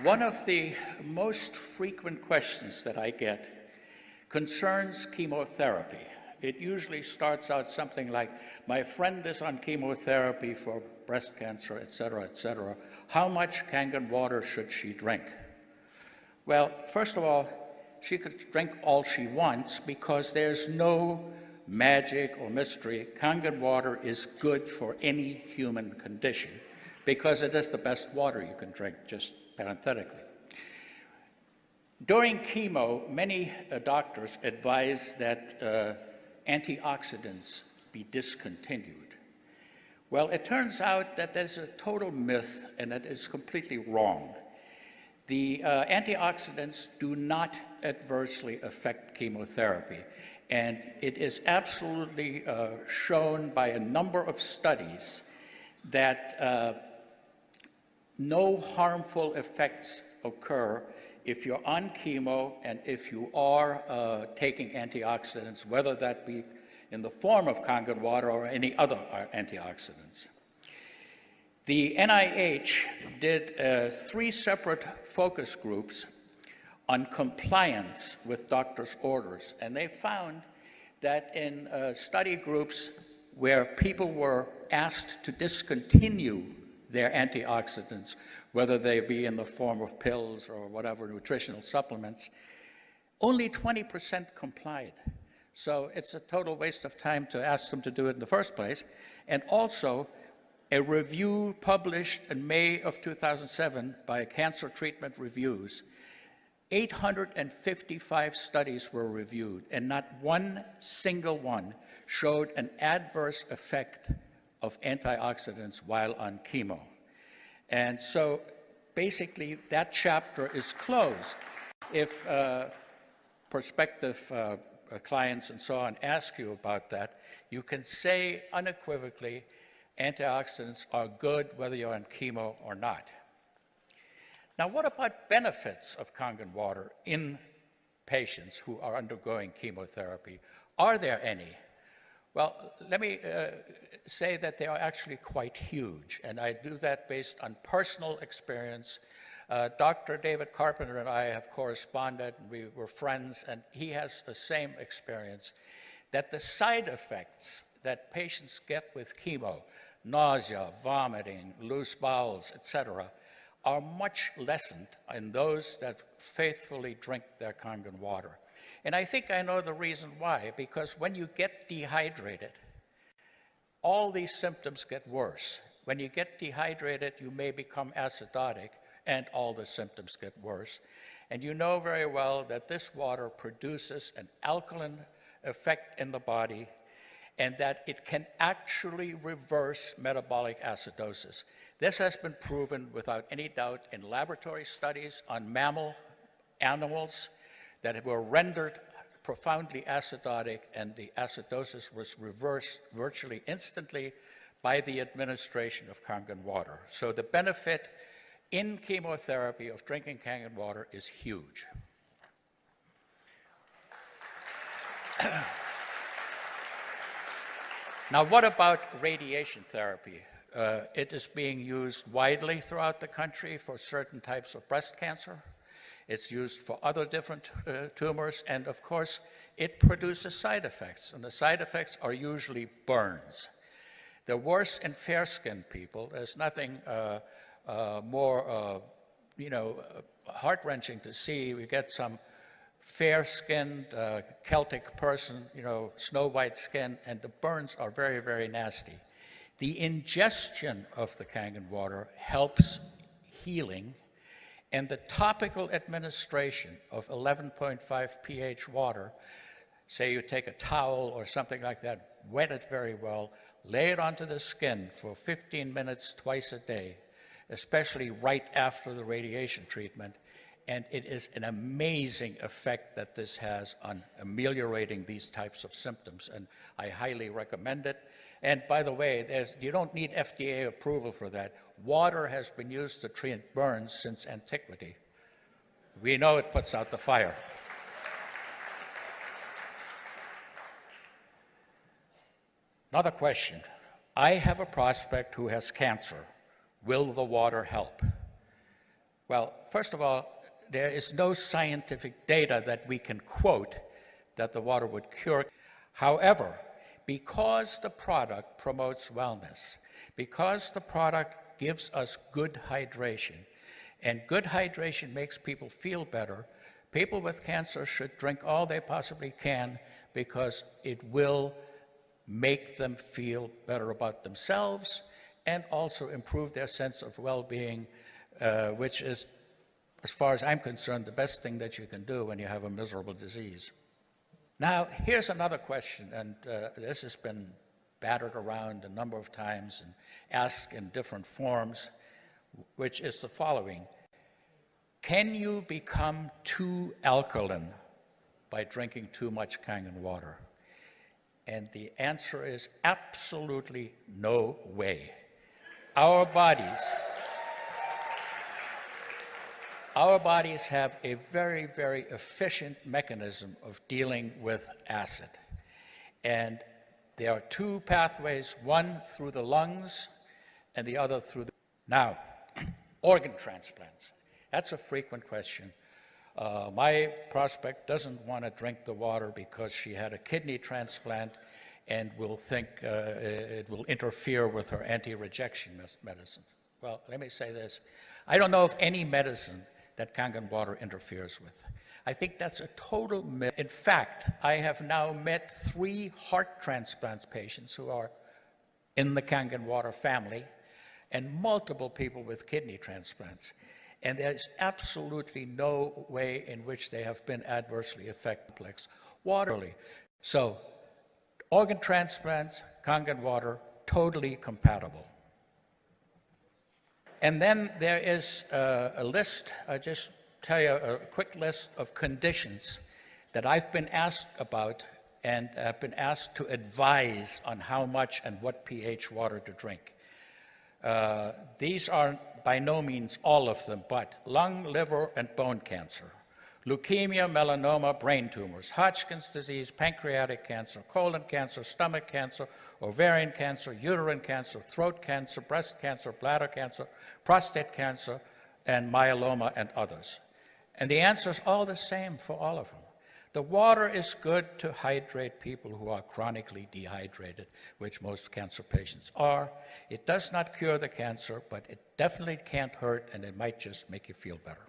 One of the most frequent questions that I get concerns chemotherapy. It usually starts out something like, my friend is on chemotherapy for breast cancer, et cetera, how much Kangen water should she drink? Well, first of all, she could drink all she wants because there's no magic or mystery. Kangen water is good for any human condition because it is the best water you can drink, just parenthetically. During chemo, many doctors advise that antioxidants be discontinued. Well, it turns out that there's a total myth and that is completely wrong. The antioxidants do not adversely affect chemotherapy, and it is absolutely shown by a number of studies that no harmful effects occur if you're on chemo and if you are taking antioxidants, whether that be in the form of Kangen water or any other antioxidants. The NIH did 3 separate focus groups on compliance with doctors' orders, and they found that in study groups where people were asked to discontinue their antioxidants, whether they be in the form of pills or whatever, nutritional supplements, only 20% complied. So it's a total waste of time to ask them to do it in the first place. And also, a review published in May of 2007 by Cancer Treatment Reviews, 855 studies were reviewed, and not one single one showed an adverse effect of antioxidants while on chemo. And so basically that chapter is closed. If prospective clients and so on ask you about that, you can say unequivocally, antioxidants are good whether you're on chemo or not. Now, what about benefits of Kangen water in patients who are undergoing chemotherapy? Are there any? Well, let me say that they are actually quite huge, and I do that based on personal experience. Dr. David Carpenter and I have corresponded, and we were friends, and he has the same experience, that the side effects that patients get with chemo, nausea, vomiting, loose bowels, etc., are much lessened in those that faithfully drink their Kangen water. And I think I know the reason why, because when you get dehydrated, all these symptoms get worse. When you get dehydrated, you may become acidotic, and all the symptoms get worse. And you know very well that this water produces an alkaline effect in the body, and that it can actually reverse metabolic acidosis. This has been proven without any doubt in laboratory studies on mammal animals that were rendered profoundly acidotic, and the acidosis was reversed virtually instantly by the administration of Kangen water. So the benefit in chemotherapy of drinking Kangen water is huge. Now, what about radiation therapy? It is being used widely throughout the country for certain types of breast cancer. It's used for other different tumors, and of course, it produces side effects, and the side effects are usually burns. They're worse in fair-skinned people. There's nothing more, heart-wrenching to see. We get some fair-skinned Celtic person, snow-white skin, and the burns are very, very nasty. The ingestion of the Kangen water helps healing, and the topical administration of 11.5 pH water, say you take a towel or something like that, wet it very well, lay it onto the skin for 15 minutes twice a day, especially right after the radiation treatment, and it is an amazing effect that this has on ameliorating these types of symptoms, and I highly recommend it. And by the way, you don't need FDA approval for that. Water has been used to treat burns since antiquity. We know it puts out the fire. Another question. I have a prospect who has cancer. Will the water help? Well, first of all, there is no scientific data that we can quote that the water would cure. However, because the product promotes wellness, because the product gives us good hydration, and good hydration makes people feel better, people with cancer should drink all they possibly can because it will make them feel better about themselves and also improve their sense of well-being, which is, as far as I'm concerned, the best thing that you can do when you have a miserable disease. Now, here's another question, and this has been battered around a number of times and asked in different forms, which is the following. Can you become too alkaline by drinking too much Kangen water? And the answer is absolutely no way. Our bodies have a very, very efficient mechanism of dealing with acid. And there are two pathways, one through the lungs and the other through the... Now, organ transplants. That's a frequent question. My prospect doesn't want to drink the water because she had a kidney transplant and will think it will interfere with her anti-rejection medicine. Well, let me say this. I don't know of any medicine that Kangen water interferes with. I think that's a total myth. In fact, I have now met 3 heart transplant patients who are in the Kangen water family and multiple people with kidney transplants. And there's absolutely no way in which they have been adversely affected. Water. So, organ transplants, Kangen water, totally compatible. And then there is a list, I'll just tell you a quick list of conditions that I've been asked about and have been asked to advise on how much and what pH water to drink. These are by no means all of them, but lung, liver, and bone cancer, leukemia, melanoma, brain tumors, Hodgkin's disease, pancreatic cancer, colon cancer, stomach cancer, ovarian cancer, uterine cancer, throat cancer, breast cancer, bladder cancer, prostate cancer, and myeloma, and others. And the answer is all the same for all of them. The water is good to hydrate people who are chronically dehydrated, which most cancer patients are. It does not cure the cancer, but it definitely can't hurt, and it might just make you feel better.